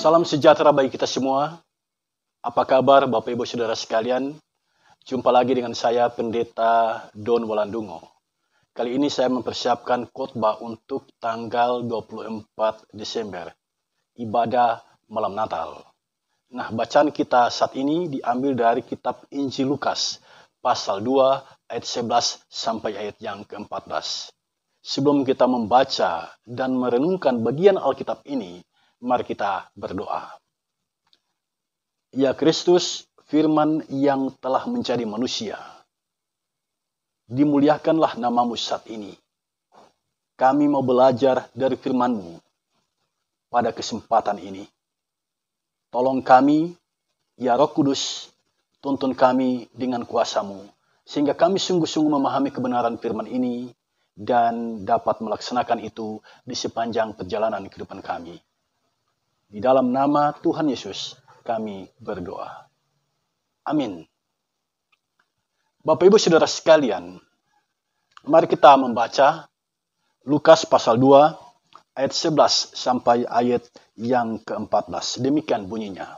Salam sejahtera bagi kita semua. Apa kabar Bapak Ibu Saudara sekalian? Jumpa lagi dengan saya Pendeta Don Walandungo. Kali ini saya mempersiapkan khotbah untuk tanggal 24 Desember, ibadah malam Natal. Nah, bacaan kita saat ini diambil dari kitab Injil Lukas, pasal 2 ayat 11 sampai ayat yang ke-14. Sebelum kita membaca dan merenungkan bagian Alkitab ini, mari kita berdoa. Ya Kristus, firman yang telah menjadi manusia, dimuliakanlah namamu saat ini. Kami mau belajar dari firman-Mu pada kesempatan ini. Tolong kami, ya Roh Kudus, tuntun kami dengan kuasa-Mu, sehingga kami sungguh-sungguh memahami kebenaran firman ini dan dapat melaksanakan itu di sepanjang perjalanan kehidupan kami. Di dalam nama Tuhan Yesus kami berdoa. Amin. Bapak Ibu Saudara sekalian, mari kita membaca Lukas pasal 2 ayat 11 sampai ayat yang ke-14. Demikian bunyinya.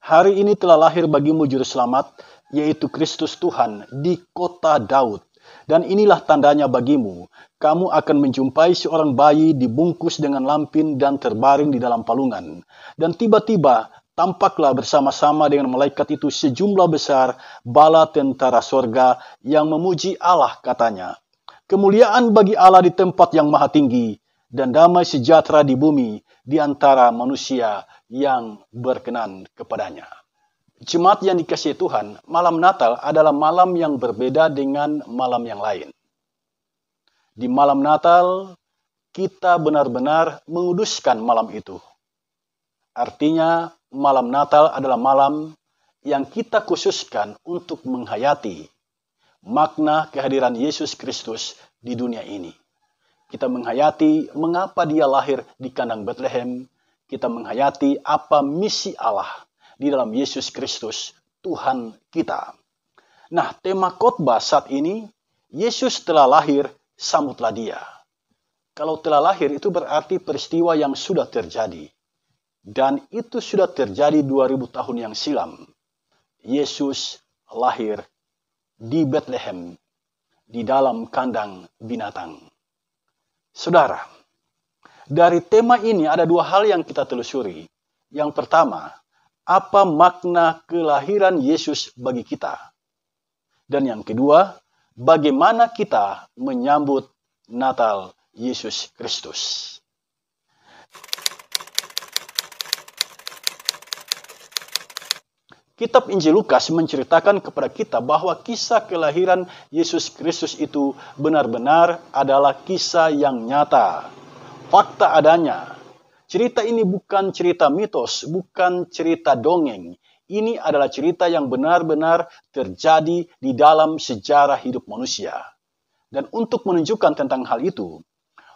Hari ini telah lahir bagimu juru selamat, yaitu Kristus Tuhan di kota Daud. Dan inilah tandanya bagimu, kamu akan menjumpai seorang bayi dibungkus dengan lampin dan terbaring di dalam palungan. Dan tiba-tiba tampaklah bersama-sama dengan malaikat itu sejumlah besar bala tentara sorga yang memuji Allah, katanya. Kemuliaan bagi Allah di tempat yang maha tinggi, dan damai sejahtera di bumi di antara manusia yang berkenan kepadanya. Jemaat yang dikasihi Tuhan, malam Natal adalah malam yang berbeda dengan malam yang lain. Di malam Natal, kita benar-benar menguduskan malam itu. Artinya, malam Natal adalah malam yang kita khususkan untuk menghayati makna kehadiran Yesus Kristus di dunia ini. Kita menghayati mengapa dia lahir di kandang Bethlehem. Kita menghayati apa misi Allah di dalam Yesus Kristus, Tuhan kita. Nah, tema khotbah saat ini, Yesus telah lahir, sambutlah dia. Kalau telah lahir itu berarti peristiwa yang sudah terjadi. Dan itu sudah terjadi 2000 tahun yang silam. Yesus lahir di Bethlehem, di dalam kandang binatang. Saudara, dari tema ini ada dua hal yang kita telusuri. Yang pertama, apa makna kelahiran Yesus bagi kita? Dan yang kedua, bagaimana kita menyambut Natal Yesus Kristus? Kitab Injil Lukas menceritakan kepada kita bahwa kisah kelahiran Yesus Kristus itu benar-benar adalah kisah yang nyata. Fakta adanya. Cerita ini bukan cerita mitos, bukan cerita dongeng. Ini adalah cerita yang benar-benar terjadi di dalam sejarah hidup manusia. Dan untuk menunjukkan tentang hal itu,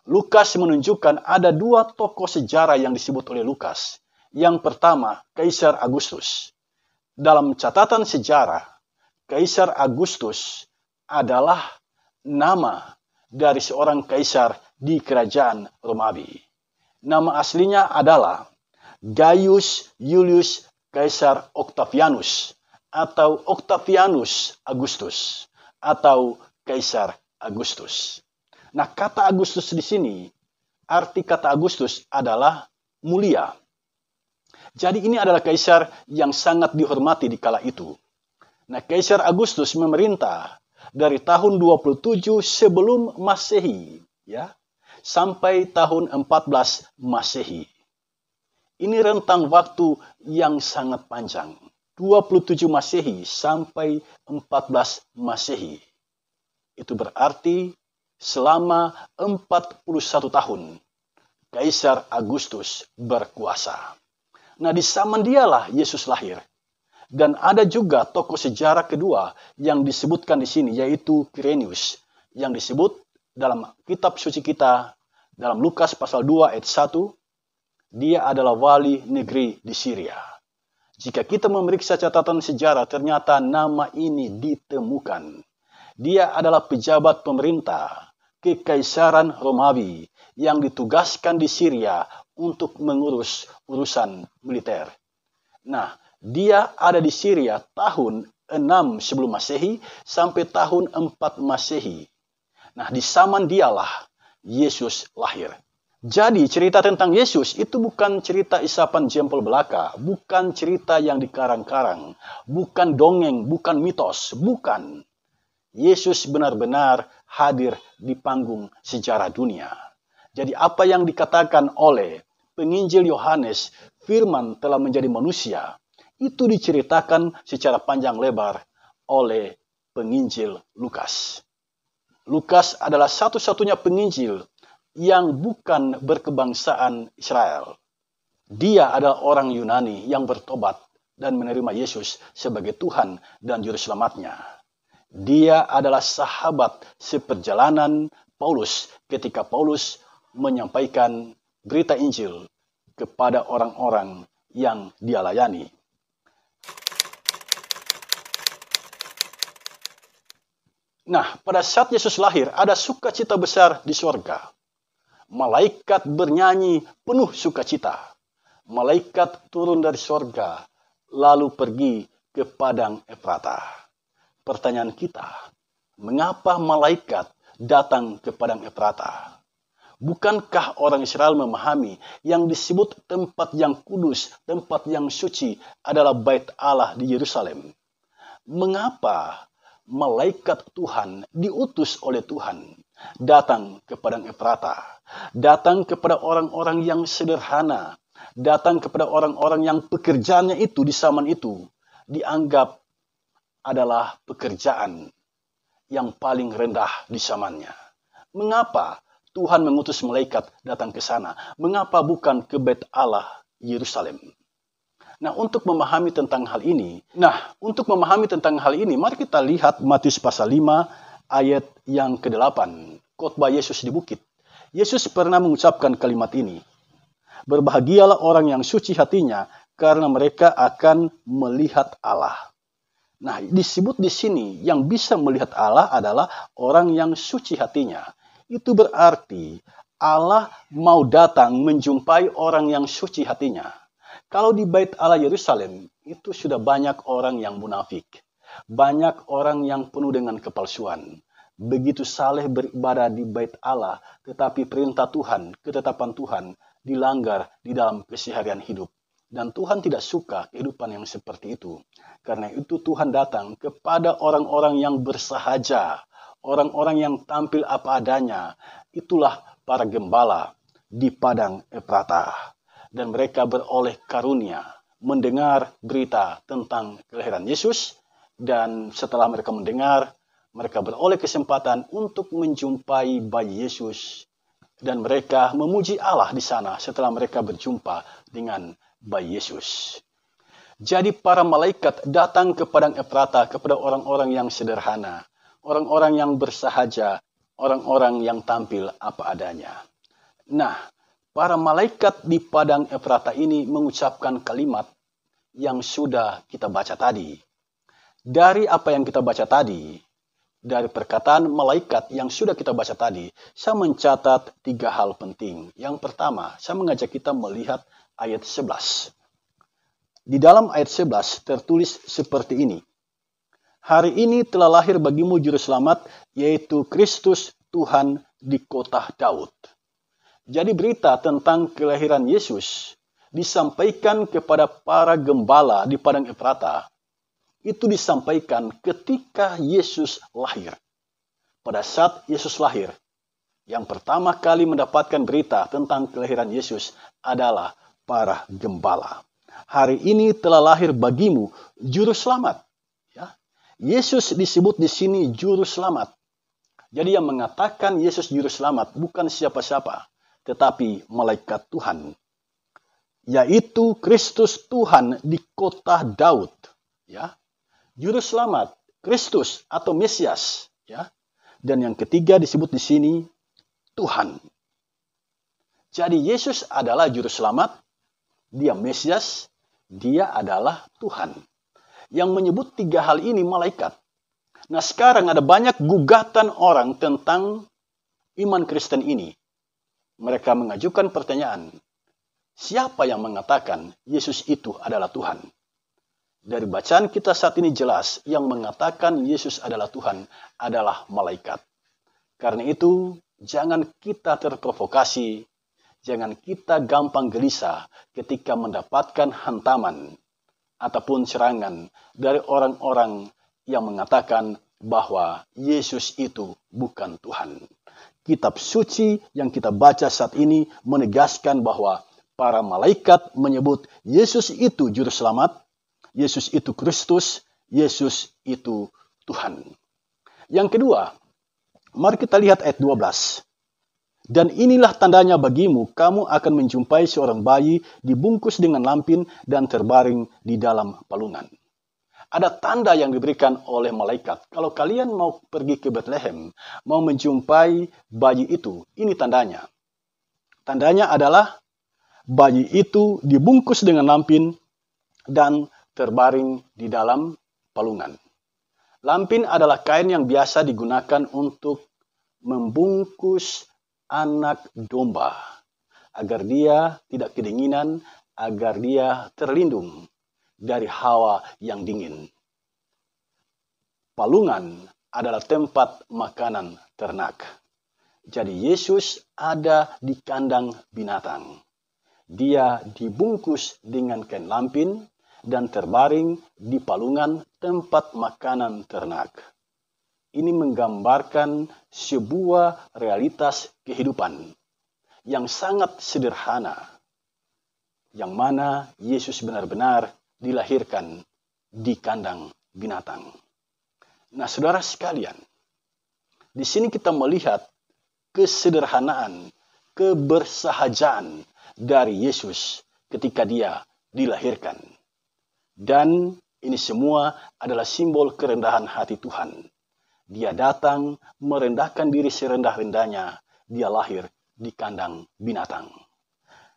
Lukas menunjukkan ada dua tokoh sejarah yang disebut oleh Lukas. Yang pertama, Kaisar Agustus. Dalam catatan sejarah, Kaisar Agustus adalah nama dari seorang kaisar di kerajaan Romawi. Nama aslinya adalah Gaius Julius Caesar Octavianus atau Octavianus Augustus atau Kaisar Agustus. Nah, kata Agustus di sini, arti kata Agustus adalah mulia. Jadi ini adalah kaisar yang sangat dihormati di kala itu. Nah, Kaisar Agustus memerintah dari tahun 27 sebelum Masehi, ya, sampai tahun 14 Masehi. Ini rentang waktu yang sangat panjang. 27 Masehi sampai 14 Masehi. Itu berarti selama 41 tahun Kaisar Agustus berkuasa. Nah, di zaman dialah Yesus lahir. Dan ada juga tokoh sejarah kedua yang disebutkan di sini, yaitu Quirinius, yang disebut dalam kitab suci kita, dalam Lukas pasal 2 ayat 1, dia adalah wali negeri di Syria. Jika kita memeriksa catatan sejarah, ternyata nama ini ditemukan. Dia adalah pejabat pemerintah Kekaisaran Romawi yang ditugaskan di Syria untuk mengurus urusan militer. Nah, dia ada di Syria tahun 6 sebelum Masehi sampai tahun 4 Masehi. Nah, di zaman dialah Yesus lahir. Jadi cerita tentang Yesus itu bukan cerita isapan jempol belaka, bukan cerita yang dikarang-karang, bukan dongeng, bukan mitos, bukan. Yesus benar-benar hadir di panggung sejarah dunia. Jadi apa yang dikatakan oleh penginjil Yohanes, firman telah menjadi manusia, itu diceritakan secara panjang lebar oleh penginjil Lukas. Lukas adalah satu-satunya penginjil yang bukan berkebangsaan Israel. Dia adalah orang Yunani yang bertobat dan menerima Yesus sebagai Tuhan dan Juru Selamatnya. Dia adalah sahabat seperjalanan Paulus ketika Paulus menyampaikan berita Injil kepada orang-orang yang dia layani. Nah, pada saat Yesus lahir, ada sukacita besar di sorga. Malaikat bernyanyi penuh sukacita. Malaikat turun dari sorga, lalu pergi ke padang Efrata. Pertanyaan kita, mengapa malaikat datang ke padang Efrata? Bukankah orang Israel memahami yang disebut tempat yang kudus, tempat yang suci adalah Bait Allah di Yerusalem? Mengapa malaikat Tuhan diutus oleh Tuhan datang ke padang Efrata, datang kepada orang-orang yang sederhana, datang kepada orang-orang yang pekerjaannya itu di zaman itu dianggap adalah pekerjaan yang paling rendah di zamannya. Mengapa Tuhan mengutus malaikat datang ke sana? Mengapa bukan ke Bait Allah Yerusalem? Nah, untuk memahami tentang hal ini, mari kita lihat Matius pasal 5 ayat yang ke-8, khotbah Yesus di bukit. Yesus pernah mengucapkan kalimat ini, "Berbahagialah orang yang suci hatinya, karena mereka akan melihat Allah." Nah, disebut di sini yang bisa melihat Allah adalah orang yang suci hatinya. Itu berarti Allah mau datang menjumpai orang yang suci hatinya. Kalau di Bait Allah Yerusalem, itu sudah banyak orang yang munafik. Banyak orang yang penuh dengan kepalsuan. Begitu saleh beribadah di Bait Allah, tetapi perintah Tuhan, ketetapan Tuhan dilanggar di dalam keseharian hidup. Dan Tuhan tidak suka kehidupan yang seperti itu. Karena itu Tuhan datang kepada orang-orang yang bersahaja, orang-orang yang tampil apa adanya. Itulah para gembala di padang Efrata. Dan mereka beroleh karunia mendengar berita tentang kelahiran Yesus. Dan setelah mereka mendengar, mereka beroleh kesempatan untuk menjumpai bayi Yesus. Dan mereka memuji Allah di sana setelah mereka berjumpa dengan bayi Yesus. Jadi para malaikat datang ke padang Efrata kepada orang-orang yang sederhana, orang-orang yang bersahaja, orang-orang yang tampil apa adanya. Nah, para malaikat di padang Efrata ini mengucapkan kalimat yang sudah kita baca tadi. Dari apa yang kita baca tadi, dari perkataan malaikat yang sudah kita baca tadi, saya mencatat 3 hal penting. Yang pertama, saya mengajak kita melihat ayat 11. Di dalam ayat 11 tertulis seperti ini. Hari ini telah lahir bagimu juru selamat, yaitu Kristus Tuhan di kota Daud. Jadi berita tentang kelahiran Yesus disampaikan kepada para gembala di padang Efrata. Itu disampaikan ketika Yesus lahir. Pada saat Yesus lahir, yang pertama kali mendapatkan berita tentang kelahiran Yesus adalah para gembala. Hari ini telah lahir bagimu juru selamat. Ya. Yesus disebut di sini juru selamat. Jadi yang mengatakan Yesus juru selamat bukan siapa-siapa, tetapi malaikat Tuhan, yaitu Kristus Tuhan di kota Daud. Ya. Juru selamat, Kristus atau Mesias. Ya. Dan yang ketiga disebut di sini Tuhan. Jadi Yesus adalah juru selamat, dia Mesias, dia adalah Tuhan. Yang menyebut 3 hal ini malaikat. Nah sekarang ada banyak gugatan orang tentang iman Kristen ini, mereka mengajukan pertanyaan, siapa yang mengatakan Yesus itu adalah Tuhan? Dari bacaan kita saat ini jelas, yang mengatakan Yesus adalah Tuhan adalah malaikat. Karena itu, jangan kita terprovokasi, jangan kita gampang gelisah ketika mendapatkan hantaman ataupun serangan dari orang-orang yang mengatakan bahwa Yesus itu bukan Tuhan. Kitab suci yang kita baca saat ini menegaskan bahwa para malaikat menyebut Yesus itu juru selamat, Yesus itu Kristus, Yesus itu Tuhan. Yang kedua, mari kita lihat ayat 12. Dan inilah tandanya bagimu, kamu akan menjumpai seorang bayi dibungkus dengan lampin dan terbaring di dalam palungan. Ada tanda yang diberikan oleh malaikat. Kalau kalian mau pergi ke Bethlehem, mau menjumpai bayi itu, ini tandanya. Tandanya adalah bayi itu dibungkus dengan lampin dan terbaring di dalam palungan. Lampin adalah kain yang biasa digunakan untuk membungkus anak domba, agar dia tidak kedinginan, agar dia terlindung dari hawa yang dingin. Palungan adalah tempat makanan ternak. Jadi Yesus ada di kandang binatang. Dia dibungkus dengan kain lampin dan terbaring di palungan tempat makanan ternak. Ini menggambarkan sebuah realitas kehidupan yang sangat sederhana, yang mana Yesus benar-benar dilahirkan di kandang binatang. Nah, saudara sekalian, di sini kita melihat kesederhanaan, kebersahajaan dari Yesus ketika dia dilahirkan. Dan ini semua adalah simbol kerendahan hati Tuhan. Dia datang merendahkan diri serendah-rendahnya. Dia lahir di kandang binatang.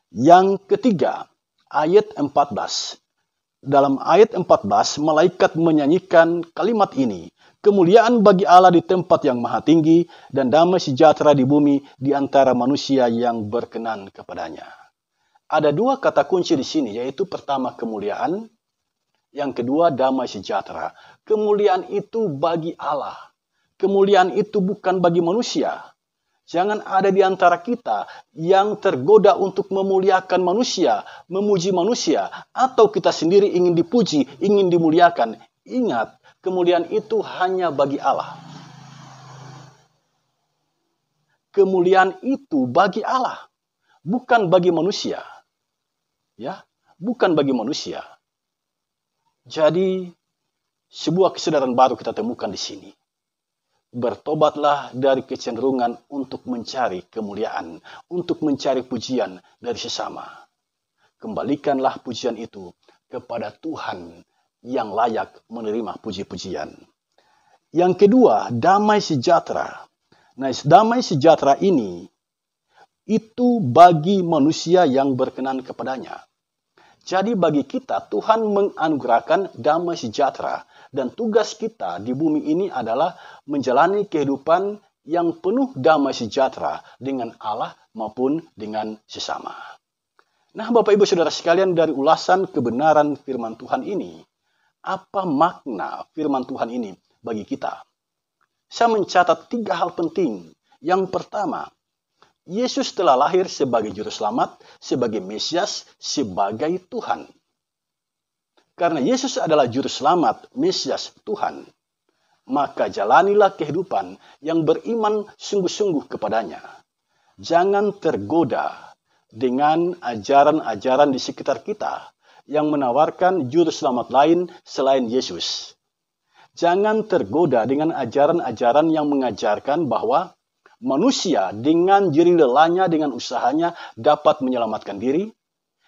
Yang ketiga, ayat 14. Dalam ayat 14, malaikat menyanyikan kalimat ini. Kemuliaan bagi Allah di tempat yang maha tinggi dan damai sejahtera di bumi di antara manusia yang berkenan kepadanya. Ada dua kata kunci di sini, yaitu pertama kemuliaan, yang kedua damai sejahtera. Kemuliaan itu bagi Allah. Kemuliaan itu bukan bagi manusia. Jangan ada di antara kita yang tergoda untuk memuliakan manusia, memuji manusia, atau kita sendiri ingin dipuji, ingin dimuliakan. Ingat, kemuliaan itu hanya bagi Allah. Kemuliaan itu bagi Allah, bukan bagi manusia. Ya, bukan bagi manusia. Jadi, sebuah kesadaran baru kita temukan di sini. Bertobatlah dari kecenderungan untuk mencari kemuliaan, untuk mencari pujian dari sesama. Kembalikanlah pujian itu kepada Tuhan yang layak menerima puji-pujian. Yang kedua, damai sejahtera. Nah, damai sejahtera ini itu bagi manusia yang berkenan kepadanya. Jadi bagi kita, Tuhan menganugerahkan damai sejahtera. Dan tugas kita di bumi ini adalah menjalani kehidupan yang penuh damai sejahtera dengan Allah maupun dengan sesama. Nah, Bapak Ibu Saudara sekalian, dari ulasan kebenaran firman Tuhan ini, apa makna firman Tuhan ini bagi kita? Saya mencatat 3 hal penting. Yang pertama, Yesus telah lahir sebagai juru selamat, sebagai Mesias, sebagai Tuhan. Karena Yesus adalah juru selamat, Mesias, Tuhan, maka jalanilah kehidupan yang beriman sungguh-sungguh kepadanya. Jangan tergoda dengan ajaran-ajaran di sekitar kita yang menawarkan juru selamat lain selain Yesus. Jangan tergoda dengan ajaran-ajaran yang mengajarkan bahwa manusia dengan jerih lelahnya, dengan usahanya dapat menyelamatkan diri,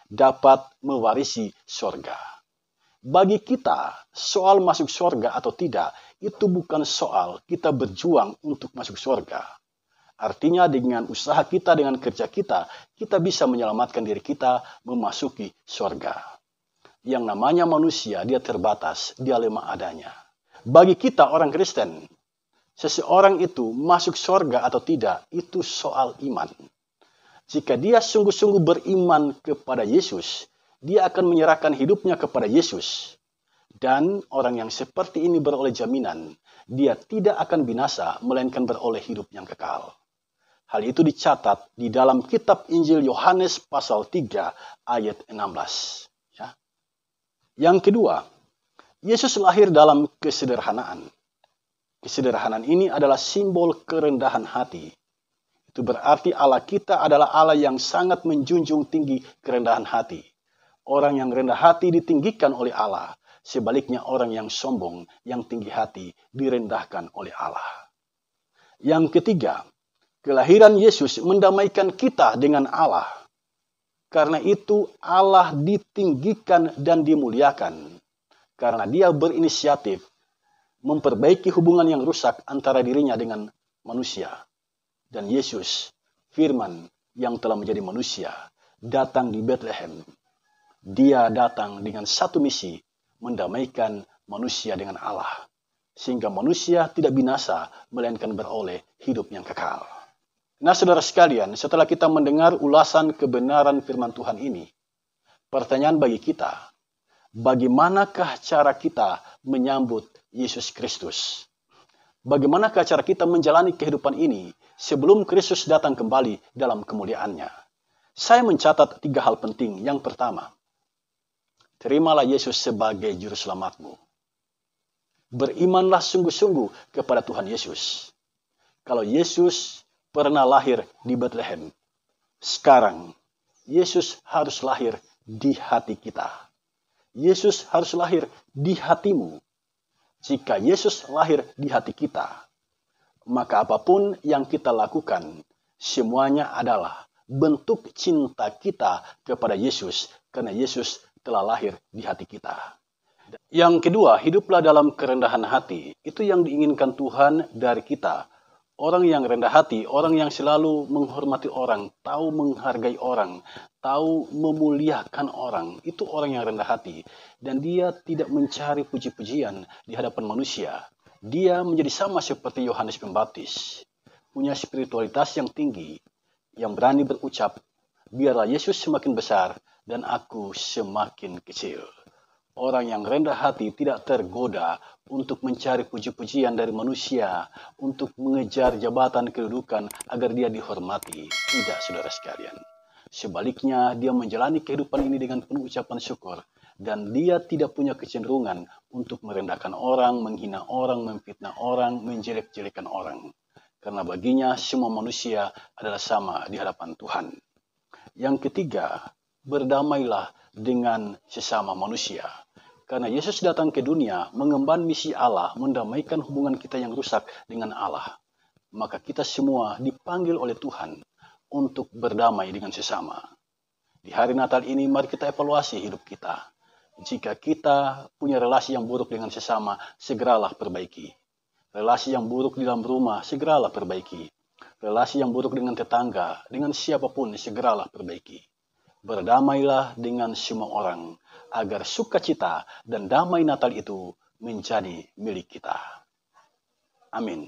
dapat mewarisi surga. Bagi kita, soal masuk surga atau tidak, itu bukan soal kita berjuang untuk masuk surga. Artinya dengan usaha kita, dengan kerja kita, kita bisa menyelamatkan diri kita memasuki surga. Yang namanya manusia, dia terbatas, dia lemah adanya. Bagi kita orang Kristen, seseorang itu masuk surga atau tidak, itu soal iman. Jika dia sungguh-sungguh beriman kepada Yesus, dia akan menyerahkan hidupnya kepada Yesus. Dan orang yang seperti ini beroleh jaminan, dia tidak akan binasa, melainkan beroleh hidup yang kekal. Hal itu dicatat di dalam kitab Injil Yohanes pasal 3 ayat 16. Ya. Yang kedua, Yesus lahir dalam kesederhanaan. Kesederhanaan ini adalah simbol kerendahan hati. Itu berarti Allah kita adalah Allah yang sangat menjunjung tinggi kerendahan hati. Orang yang rendah hati ditinggikan oleh Allah. Sebaliknya orang yang sombong, yang tinggi hati direndahkan oleh Allah. Yang ketiga, kelahiran Yesus mendamaikan kita dengan Allah. Karena itu Allah ditinggikan dan dimuliakan. Karena dia berinisiatif memperbaiki hubungan yang rusak antara dirinya dengan manusia. Dan Yesus, firman yang telah menjadi manusia, datang di Bethlehem. Dia datang dengan satu misi, mendamaikan manusia dengan Allah. Sehingga manusia tidak binasa, melainkan beroleh hidup yang kekal. Nah, saudara sekalian, setelah kita mendengar ulasan kebenaran firman Tuhan ini, pertanyaan bagi kita, bagaimanakah cara kita menyambut Yesus Kristus? Bagaimanakah cara kita menjalani kehidupan ini sebelum Kristus datang kembali dalam kemuliaannya? Saya mencatat 3 hal penting. Yang pertama, terimalah Yesus sebagai juru selamatmu. Berimanlah sungguh-sungguh kepada Tuhan Yesus. Kalau Yesus pernah lahir di Bethlehem, sekarang Yesus harus lahir di hati kita. Yesus harus lahir di hatimu. Jika Yesus lahir di hati kita, maka apapun yang kita lakukan, semuanya adalah bentuk cinta kita kepada Yesus, karena Yesus telah lahir di hati kita. Yang kedua, hiduplah dalam kerendahan hati. Itu yang diinginkan Tuhan dari kita. Orang yang rendah hati, orang yang selalu menghormati orang, tahu menghargai orang, tahu memuliakan orang, itu orang yang rendah hati. Dan dia tidak mencari puji-pujian di hadapan manusia. Dia menjadi sama seperti Yohanes Pembaptis. Punya spiritualitas yang tinggi, yang berani berucap, biarlah Yesus semakin besar dan aku semakin kecil. Orang yang rendah hati tidak tergoda untuk mencari puji-pujian dari manusia, untuk mengejar jabatan kedudukan agar dia dihormati. Tidak, saudara sekalian. Sebaliknya, dia menjalani kehidupan ini dengan penuh ucapan syukur. Dan dia tidak punya kecenderungan untuk merendahkan orang, menghina orang, memfitnah orang, menjelek-jelekan orang. Karena baginya semua manusia adalah sama di hadapan Tuhan. Yang ketiga, berdamailah dengan sesama manusia. Karena Yesus datang ke dunia mengemban misi Allah, mendamaikan hubungan kita yang rusak dengan Allah. Maka kita semua dipanggil oleh Tuhan untuk berdamai dengan sesama. Di hari Natal ini mari kita evaluasi hidup kita. Jika kita punya relasi yang buruk dengan sesama, segeralah perbaiki. Relasi yang buruk di dalam rumah, segeralah perbaiki. Relasi yang buruk dengan tetangga, dengan siapapun, segeralah perbaiki. Berdamailah dengan semua orang, agar sukacita dan damai Natal itu menjadi milik kita. Amin.